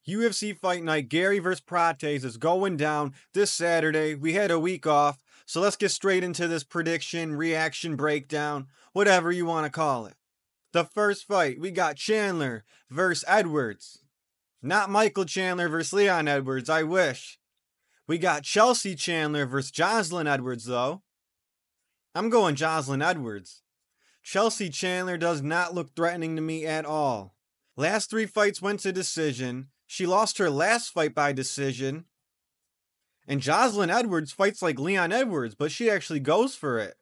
UFC Fight Night, Garry vs. Prates is going down this Saturday. We had a week off, so let's get straight into this prediction, reaction, breakdown, whatever you want to call it. The first fight, we got Chandler vs. Edwards. Not Michael Chandler vs. Leon Edwards, I wish. We got Chelsea Chandler vs. Jocelyn Edwards, though. I'm going Jocelyn Edwards. Chelsea Chandler does not look threatening to me at all. Last 3 fights went to decision. She lost her last fight by decision. And Jocelyn Edwards fights like Leon Edwards, but she actually goes for it.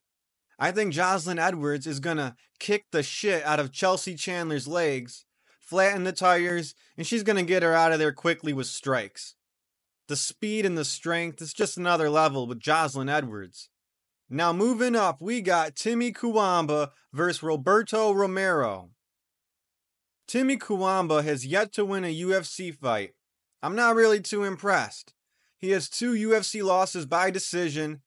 I think Jocelyn Edwards is going to kick the shit out of Chelsea Chandler's legs, flatten the tires, and she's going to get her out of there quickly with strikes. The speed and the strength is just another level with Jocelyn Edwards. Now moving up, we got Timmy Cuamba versus Roberto Romero. Timmy Cuamba has yet to win a UFC fight. I'm not really too impressed. He has 2 UFC losses by decision.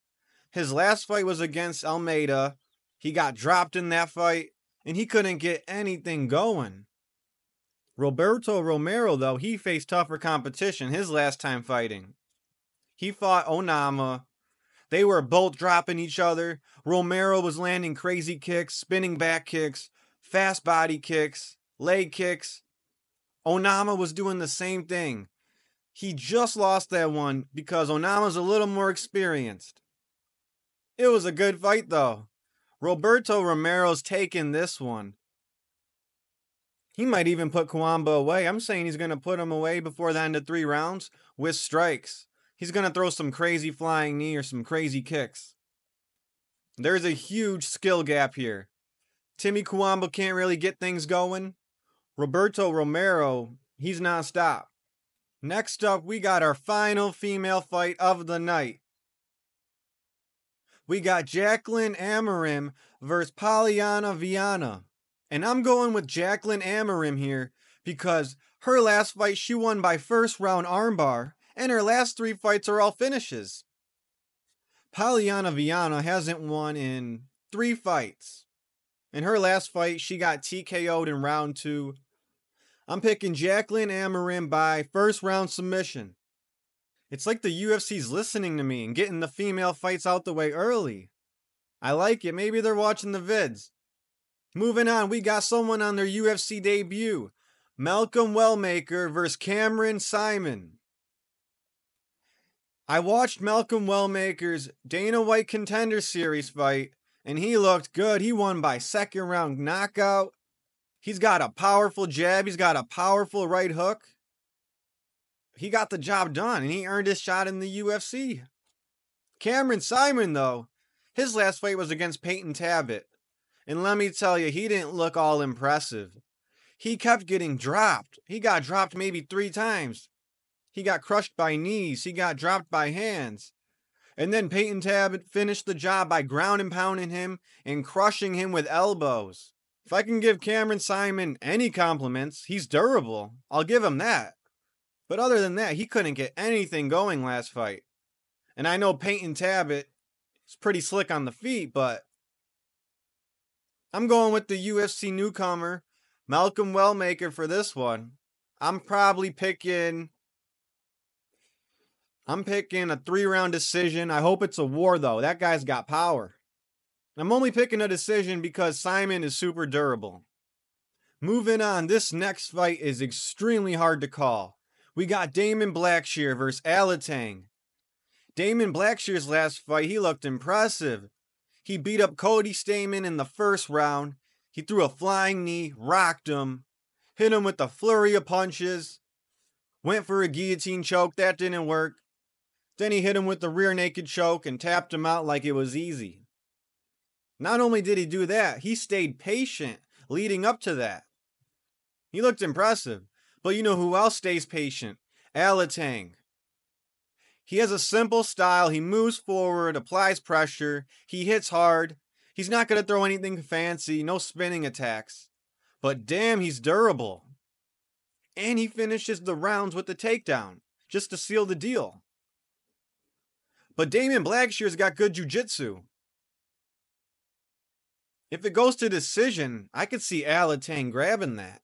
His last fight was against Almeida. He got dropped in that fight, and he couldn't get anything going. Roberto Romero, though, he faced tougher competition his last time fighting. He fought Onama. They were both dropping each other. Romero was landing crazy kicks, spinning back kicks, fast body kicks, leg kicks. Onama was doing the same thing. He just lost that one because Onama's a little more experienced. It was a good fight, though. Roberto Romero's taking this one. He might even put Cuamba away. I'm saying he's going to put him away before the end of 3 rounds with strikes. He's going to throw some crazy flying knee or some crazy kicks. There's a huge skill gap here. Timmy Cuamba can't really get things going. Roberto Romero, he's non-stop. Next up, we got our final female fight of the night. We got Jacqueline Amorim versus Polyana Viana. And I'm going with Jacqueline Amorim here because her last fight she won by first round armbar, and her last 3 fights are all finishes. Polyana Viana hasn't won in 3 fights. In her last fight, she got TKO'd in round 2. I'm picking Jacqueline Amorim by first round submission. It's like the UFC's listening to me and getting the female fights out the way early. I like it. Maybe they're watching the vids. Moving on, we got someone on their UFC debut. Malcolm Wellmaker versus Cameron Saaiman. I watched Malcolm Wellmaker's Dana White Contender Series fight, and he looked good. He won by second round knockout. He's got a powerful jab. He's got a powerful right hook. He got the job done, and he earned his shot in the UFC. Cameron Saaiman, though, his last fight was against Peyton Tabit. And let me tell you, he didn't look all impressive. He kept getting dropped. He got dropped maybe 3 times. He got crushed by knees. He got dropped by hands. And then Peyton Tabit finished the job by ground and pounding him and crushing him with elbows. If I can give Cameron Saaiman any compliments, he's durable. I'll give him that. But other than that, he couldn't get anything going last fight. And I know Peyton Tabit is pretty slick on the feet, but I'm going with the UFC newcomer, Malcolm Wellmaker, for this one. I'm picking a 3-round decision. I hope it's a war, though. That guy's got power. I'm only picking a decision because Saaiman is super durable. Moving on, this next fight is extremely hard to call. We got Damon Blackshear versus Alantengheili. Damon Blackshear's last fight, he looked impressive. He beat up Cody Stamann in the first round. He threw a flying knee, rocked him, hit him with a flurry of punches, went for a guillotine choke, that didn't work. Then he hit him with the rear naked choke and tapped him out like it was easy. Not only did he do that, he stayed patient leading up to that. He looked impressive. But you know who else stays patient? Alantengheili. He has a simple style. He moves forward, applies pressure. He hits hard. He's not going to throw anything fancy, no spinning attacks. But damn, he's durable. And he finishes the rounds with the takedown, just to seal the deal. But Damon Blackshear's got good jiu-jitsu. If it goes to decision, I could see Alantengheili grabbing that.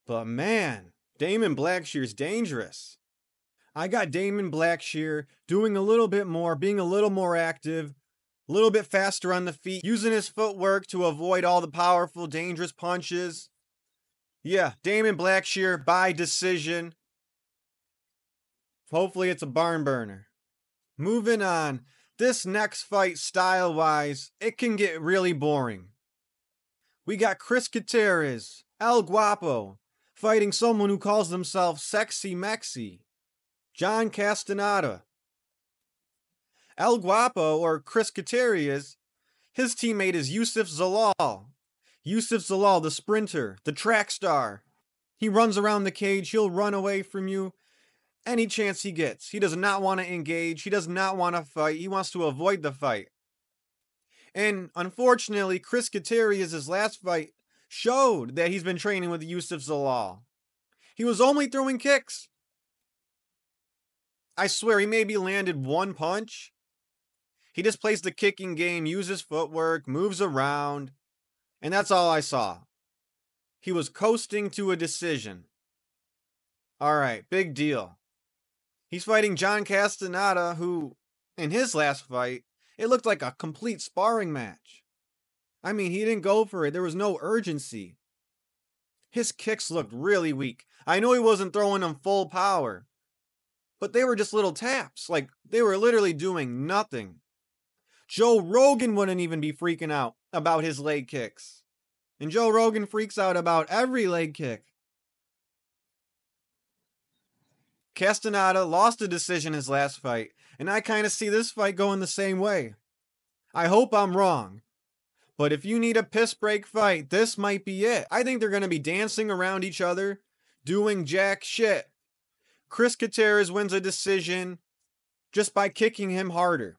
But man, Damon Blackshear's dangerous. I got Damon Blackshear doing a little bit more, being a little more active, a little bit faster on the feet, using his footwork to avoid all the powerful, dangerous punches. Yeah, Damon Blackshear by decision. Hopefully it's a barn burner. Moving on. This next fight, style-wise, it can get really boring. We got Chris Gutierrez, El Guapo, fighting someone who calls himself Sexy Mexi, John Castaneda. El Guapo, or Chris Gutierrez, his teammate is Youssef Zalal. Youssef Zalal, the sprinter, the track star. He runs around the cage, he'll run away from you any chance he gets. He does not want to engage, he does not want to fight, he wants to avoid the fight. And unfortunately, Chris Gutierrez's last fight showed that he's been training with Youssef Zalal. He was only throwing kicks. I swear, he maybe landed one punch. He just plays the kicking game, uses footwork, moves around, and that's all I saw. He was coasting to a decision. Alright, big deal. He's fighting John Castaneda, who, in his last fight, it looked like a complete sparring match. I mean, he didn't go for it. There was no urgency. His kicks looked really weak. I know he wasn't throwing them full power, but they were just little taps. Like, they were literally doing nothing. Joe Rogan wouldn't even be freaking out about his leg kicks. And Joe Rogan freaks out about every leg kick. Castaneda lost a decision his last fight, and I kind of see this fight going the same way. I hope I'm wrong, but if you need a piss break fight, this might be it. I think they're going to be dancing around each other, doing jack shit. Chris Gutierrez wins a decision just by kicking him harder.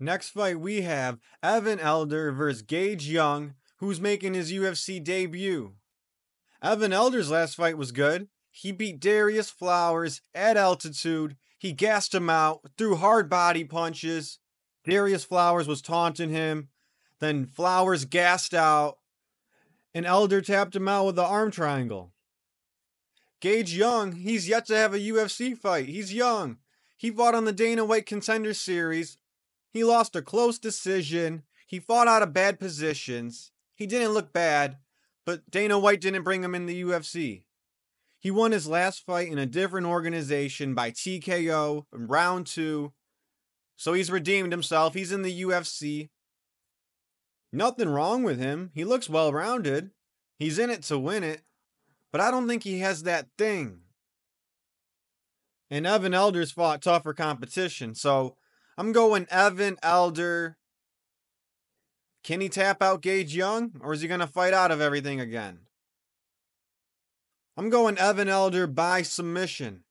Next fight we have Evan Elder versus Gage Young, who's making his UFC debut. Evan Elder's last fight was good. He beat Darius Flowers at altitude. He gassed him out, threw hard body punches. Darius Flowers was taunting him. Then Flowers gassed out, and Elder tapped him out with the arm triangle. Gage Young, he's yet to have a UFC fight. He's young. He fought on the Dana White Contender Series. He lost a close decision. He fought out of bad positions. He didn't look bad, but Dana White didn't bring him in the UFC. He won his last fight in a different organization by TKO in round 2. So he's redeemed himself. He's in the UFC. Nothing wrong with him. He looks well-rounded. He's in it to win it. But I don't think he has that thing. And Evan Elder's fought tougher competition. So I'm going Evan Elder. Can he tap out Gage Young? Or is he going to fight out of everything again? I'm going Evan Elder by submission.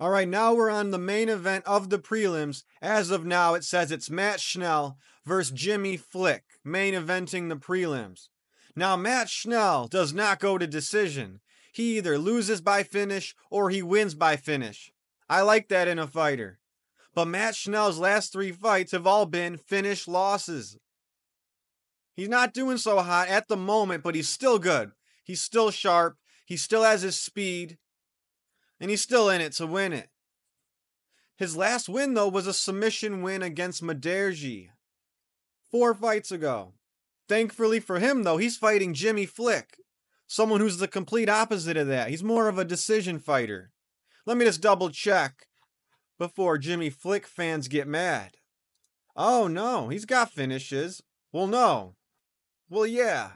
Alright, now we're on the main event of the prelims. As of now, it says it's Matt Schnell versus Jimmy Flick, main eventing the prelims. Now, Matt Schnell does not go to decision. He either loses by finish or he wins by finish. I like that in a fighter. But Matt Schnell's last 3 fights have all been finish losses. He's not doing so hot at the moment, but he's still good. He's still sharp. He still has his speed. And he's still in it to win it. His last win, though, was a submission win against Maderji 4 fights ago. Thankfully for him, though, he's fighting Jimmy Flick, someone who's the complete opposite of that. He's more of a decision fighter. Let me just double check before Jimmy Flick fans get mad. Oh, no, he's got finishes. Well, no. Well, yeah.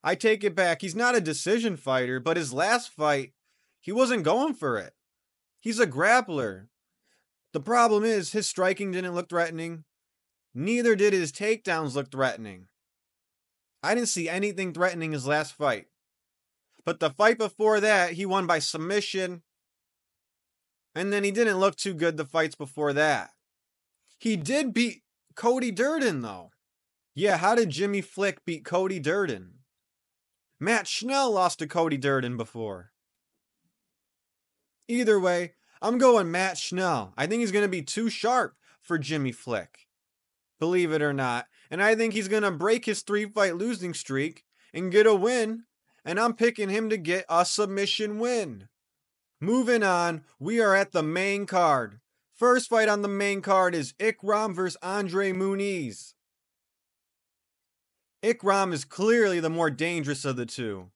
I take it back. He's not a decision fighter, but his last fight, he wasn't going for it. He's a grappler. The problem is his striking didn't look threatening. Neither did his takedowns look threatening. I didn't see anything threatening his last fight. But the fight before that, he won by submission. And then he didn't look too good the fights before that. He did beat Cody Durden, though. Yeah, how did Jimmy Flick beat Cody Durden? Matt Schnell lost to Cody Durden before. Either way, I'm going Matt Schnell. I think he's going to be too sharp for Jimmy Flick. Believe it or not. And I think he's going to break his 3-fight losing streak and get a win and I'm picking him to get a submission win. Moving on, we are at the main card. First fight on the main card is Ikram vs. Andre Muniz. Ikram is clearly the more dangerous of the two.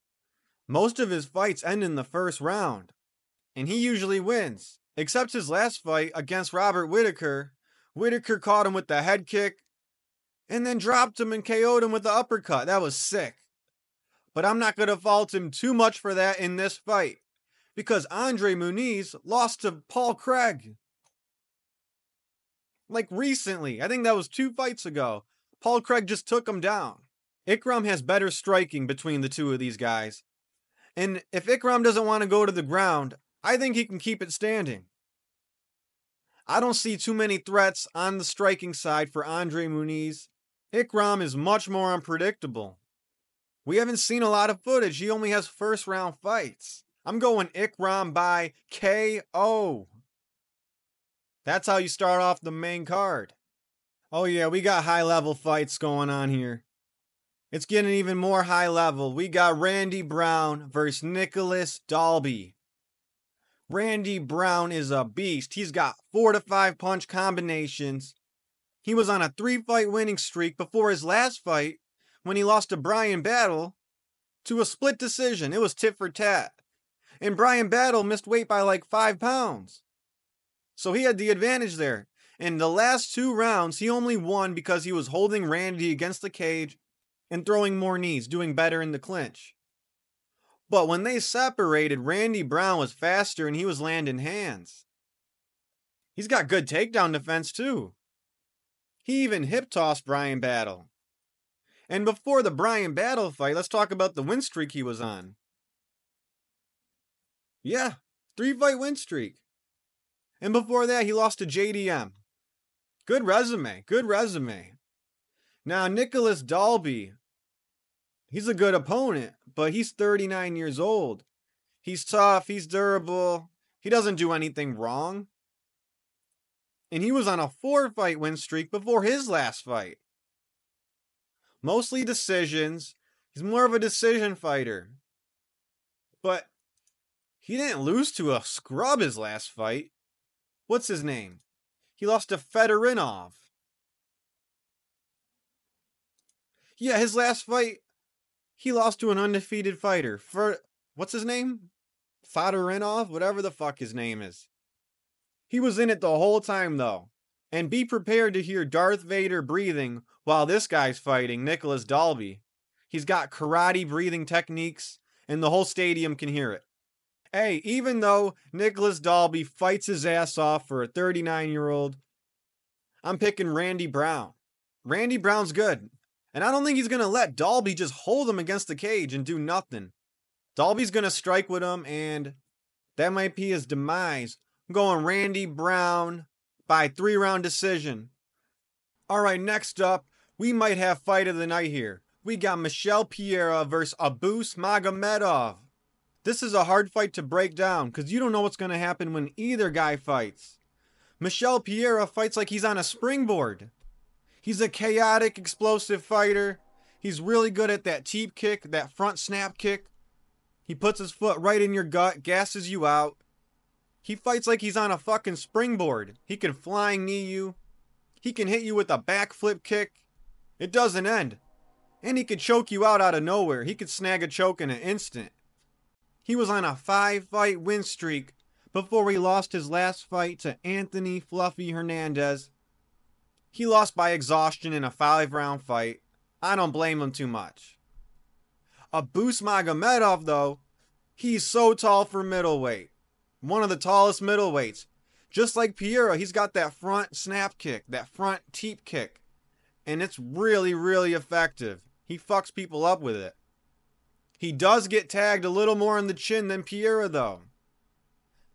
Most of his fights end in the first round, and he usually wins, except his last fight against Robert Whittaker. Whittaker caught him with the head kick, and then dropped him and KO'd him with the uppercut. That was sick. But I'm not going to fault him too much for that in this fight, because Andre Muniz lost to Paul Craig. Like recently, I think that was 2 fights ago. Paul Craig just took him down. Ikram has better striking between the two of these guys. And if Ikram doesn't want to go to the ground, I think he can keep it standing. I don't see too many threats on the striking side for Andre Muniz. Ikram is much more unpredictable. We haven't seen a lot of footage. He only has first round fights. I'm going Ikram by KO. That's how you start off the main card. Oh yeah, we got high level fights going on here. It's getting even more high level. We got Randy Brown versus Nicholas Dalby. Randy Brown is a beast. He's got 4 to 5 punch combinations. He was on a 3-fight winning streak before his last fight when he lost to Brian Battle to a split decision. It was tit for tat. And Brian Battle missed weight by like 5 pounds. So he had the advantage there. In the last 2 rounds, he only won because he was holding Randy against the cage and throwing more knees, doing better in the clinch. But when they separated, Randy Brown was faster and he was landing hands. He's got good takedown defense too. He even hip tossed Brian Battle. And before the Brian Battle fight, let's talk about the win streak he was on. Yeah, 3-fight win streak. And before that, he lost to JDM. Good resume, good resume. Now, Nicholas Dalby, he's a good opponent, but he's 39 years old. He's tough, he's durable, he doesn't do anything wrong. And he was on a 4-fight win streak before his last fight. Mostly decisions. He's more of a decision fighter. But he didn't lose to a scrub his last fight. What's his name? He lost to Fedorinov. Yeah, his last fight, he lost to an undefeated fighter. What's his name? Fedorinov? Whatever the fuck his name is. He was in it the whole time though. And be prepared to hear Darth Vader breathing while this guy's fighting Nicholas Dalby. He's got karate breathing techniques and the whole stadium can hear it. Hey, even though Nicholas Dalby fights his ass off for a 39-year-old, I'm picking Randy Brown. Randy Brown's good. And I don't think he's going to let Dalby just hold him against the cage and do nothing. Dalby's going to strike with him, and that might be his demise. I'm going Randy Brown by 3-round decision. Alright, next up, we might have fight of the night here. We got Michel Pereira versus Abus Magomedov. This is a hard fight to break down because you don't know what's going to happen when either guy fights. Michel Pereira fights like he's on a springboard. He's a chaotic, explosive fighter. He's really good at that teep kick, that front snap kick. He puts his foot right in your gut, gasses you out. He fights like he's on a fucking springboard. He can flying knee you. He can hit you with a backflip kick. It doesn't end. And he could choke you out of nowhere. He could snag a choke in an instant. He was on a 5-fight win streak before he lost his last fight to Anthony Fluffy Hernandez. He lost by exhaustion in a 5-round fight. I don't blame him too much. Abus Magomedov, though, he's so tall for middleweight. One of the tallest middleweights. Just like Pereira, he's got that front snap kick, that front teep kick. And it's really, really effective. He fucks people up with it. He does get tagged a little more in the chin than Pereira, though.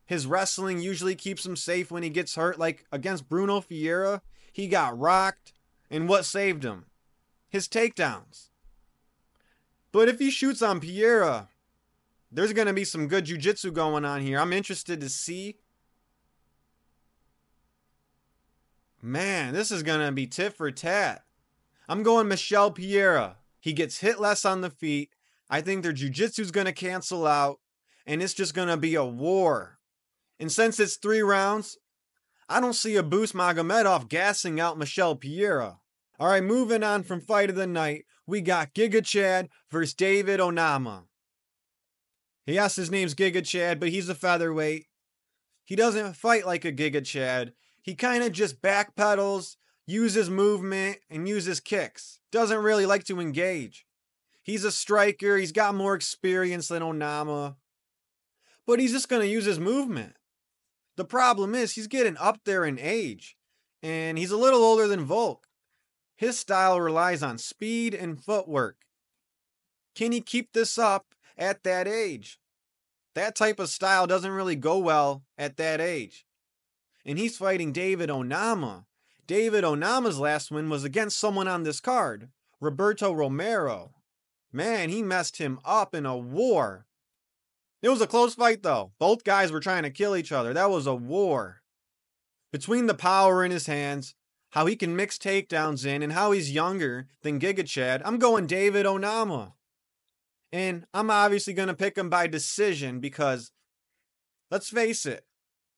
His wrestling usually keeps him safe when he gets hurt, like against Bruno Ferreira. He got rocked, and what saved him? His takedowns. But if he shoots on Pereira, there's going to be some good jiu-jitsu going on here. I'm interested to see. Man, this is going to be tit for tat. I'm going Michel Pereira. He gets hit less on the feet. I think their jiu-jitsu's going to cancel out, and it's just going to be a war. And since it's 3 rounds, I don't see a Boost Magomedov gassing out Michel Pereira. Alright, moving on from fight of the night, we got Giga Chad versus David Onama. Yes, his name's Giga Chad, but he's a featherweight. He doesn't fight like a Giga Chad. He kind of just backpedals, uses movement, and uses kicks. Doesn't really like to engage. He's a striker, he's got more experience than Onama. But he's just going to use his movement. The problem is he's getting up there in age. And he's a little older than Volk. His style relies on speed and footwork. Can he keep this up at that age? That type of style doesn't really go well at that age. And he's fighting David Onama. David Onama's last win was against someone on this card, Roberto Romero. Man, he messed him up in a war. It was a close fight though. Both guys were trying to kill each other. That was a war. Between the power in his hands, how he can mix takedowns in, and how he's younger than Giga Chad, I'm going David Onama. And I'm obviously going to pick him by decision because, let's face it,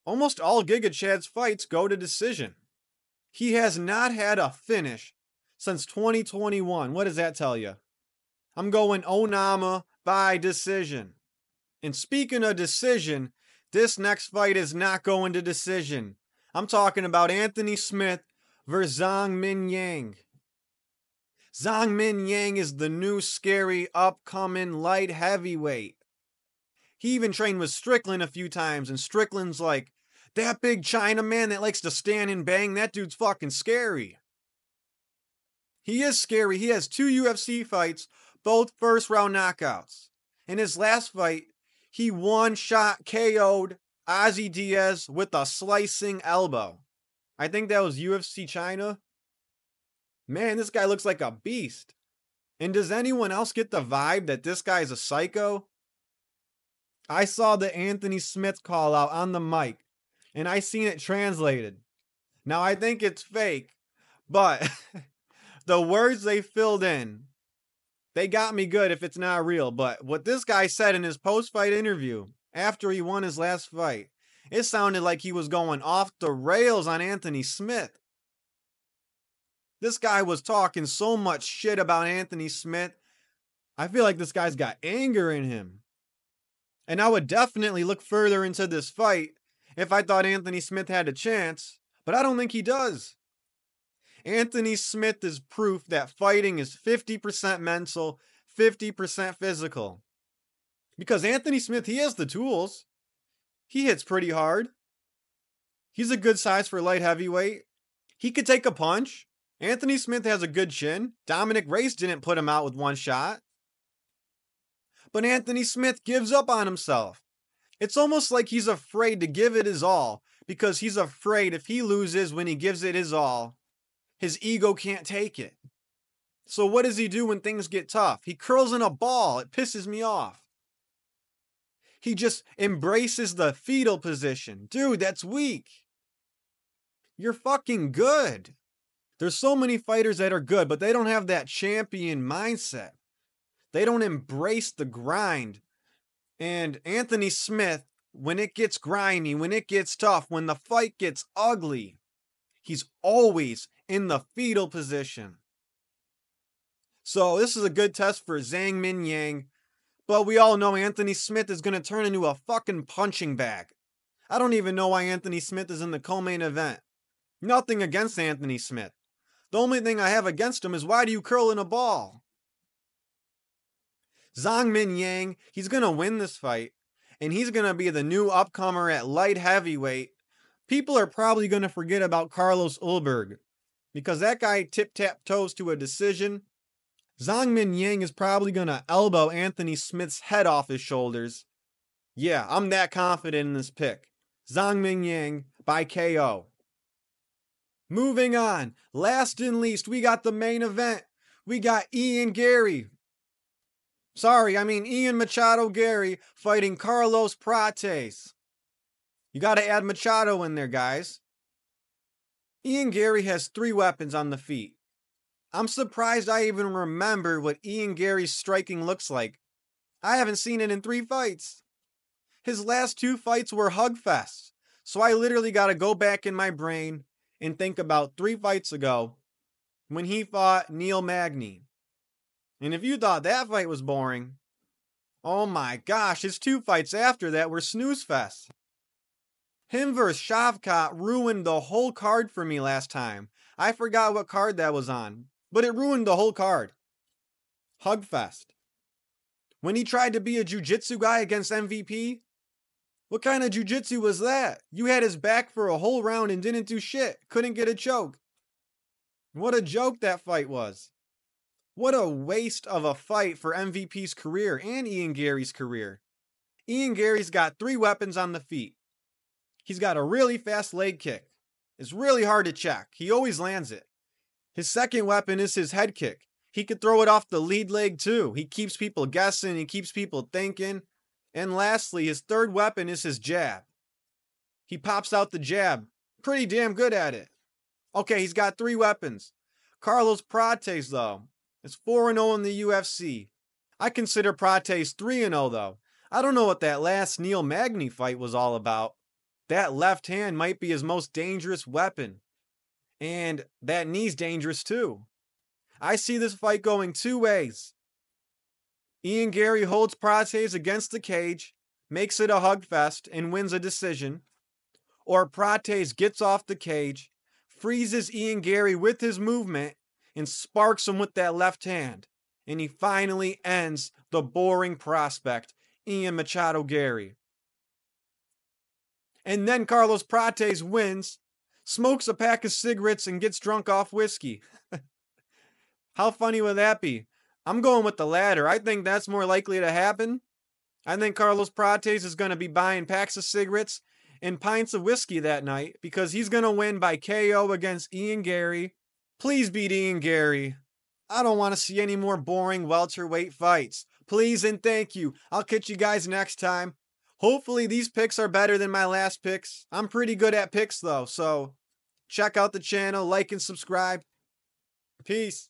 almost all Giga Chad's fights go to decision. He has not had a finish since 2021. What does that tell you? I'm going Onama by decision. And speaking of decision, this next fight is not going to decision. I'm talking about Anthony Smith versus Zhang Mingyang. Zhang Mingyang is the new scary upcoming light heavyweight. He even trained with Strickland a few times, and Strickland's like, that big China man that likes to stand and bang, that dude's fucking scary. He is scary. He has 2 UFC fights, both first round knockouts. In his last fight, he one-shot KO'd Ozzy Diaz with a slicing elbow. I think that was UFC China. Man, this guy looks like a beast. And does anyone else get the vibe that this guy's a psycho? I saw the Anthony Smith call out on the mic, and I seen it translated. Now I think it's fake, but the words they filled in, they got me good if it's not real. But what this guy said in his post-fight interview after he won his last fight, it sounded like he was going off the rails on Anthony Smith. This guy was talking so much shit about Anthony Smith. I feel like this guy's got anger in him. And I would definitely look further into this fight if I thought Anthony Smith had a chance, but I don't think he does. Anthony Smith is proof that fighting is 50% mental, 50% physical. Because Anthony Smith, he has the tools. He hits pretty hard. He's a good size for light heavyweight. He could take a punch. Anthony Smith has a good chin. Dominic Reyes didn't put him out with one shot. But Anthony Smith gives up on himself. It's almost like he's afraid to give it his all because he's afraid if he loses when he gives it his all, his ego can't take it. So what does he do when things get tough? He curls in a ball. It pisses me off. He just embraces the fetal position. Dude, that's weak. You're fucking good. There's so many fighters that are good, but they don't have that champion mindset. They don't embrace the grind. And Anthony Smith, when it gets grimy, when it gets tough, when the fight gets ugly, he's always in the fetal position. So this is a good test for Zhang Mingyang, but we all know Anthony Smith is going to turn into a fucking punching bag. I don't even know why Anthony Smith is in the co-main event. Nothing against Anthony Smith. The only thing I have against him is why do you curl in a ball? Zhang Mingyang, he's going to win this fight, and he's going to be the new upcomer at light heavyweight. People are probably going to forget about Carlos Ulberg, because that guy tip-tap-toes to a decision. Zhang Mingyang is probably going to elbow Anthony Smith's head off his shoulders. Yeah, I'm that confident in this pick. Zhang Mingyang by KO. Moving on, last and least, we got the main event. We got Ian Machado Garry fighting Carlos Prates. You got to add Machado in there, guys. Ian Garry has 3 weapons on the feet. I'm surprised I even remember what Ian Garry's striking looks like I haven't seen it in 3 fights. His last 2 fights were hugfests. So I literally got to go back in my brain and think about 3 fights ago when he fought Neil Magny. And if you thought that fight was boring, oh my gosh, his 2 fights after that were snooze fests. Him versus Shavkat ruined the whole card for me last time. I forgot what card that was on, but it ruined the whole card. Hugfest. When he tried to be a jiu-jitsu guy against MVP, what kind of jiu-jitsu was that? You had his back for a whole round and didn't do shit. Couldn't get a choke. What a joke that fight was. What a waste of a fight for MVP's career and Ian Garry's career. Ian Garry's got 3 weapons on the feet. He's got a really fast leg kick. It's really hard to check. He always lands it. His second weapon is his head kick. He could throw it off the lead leg too. He keeps people guessing. He keeps people thinking. And lastly, his third weapon is his jab. He pops out the jab. Pretty damn good at it. Okay, he's got 3 weapons. Carlos Prates, though, is 4-0 in the UFC. I consider Prates 3-0, though. I don't know what that last Neil Magny fight was all about. That left hand might be his most dangerous weapon. And that knee's dangerous too. I see this fight going 2 ways. Ian Garry holds Prates against the cage, makes it a hugfest, and wins a decision. Or Prates gets off the cage, freezes Ian Garry with his movement, and sparks him with that left hand. And he finally ends the boring prospect, Ian Machado Garry. And then Carlos Prates wins, smokes a pack of cigarettes, and gets drunk off whiskey. How funny would that be? I'm going with the latter. I think that's more likely to happen. I think Carlos Prates is going to be buying packs of cigarettes and pints of whiskey that night because he's going to win by KO against Ian Garry. Please beat Ian Garry. I don't want to see any more boring welterweight fights. Please and thank you. I'll catch you guys next time. Hopefully these picks are better than my last picks. I'm pretty good at picks though, so check out the channel, like and subscribe. Peace.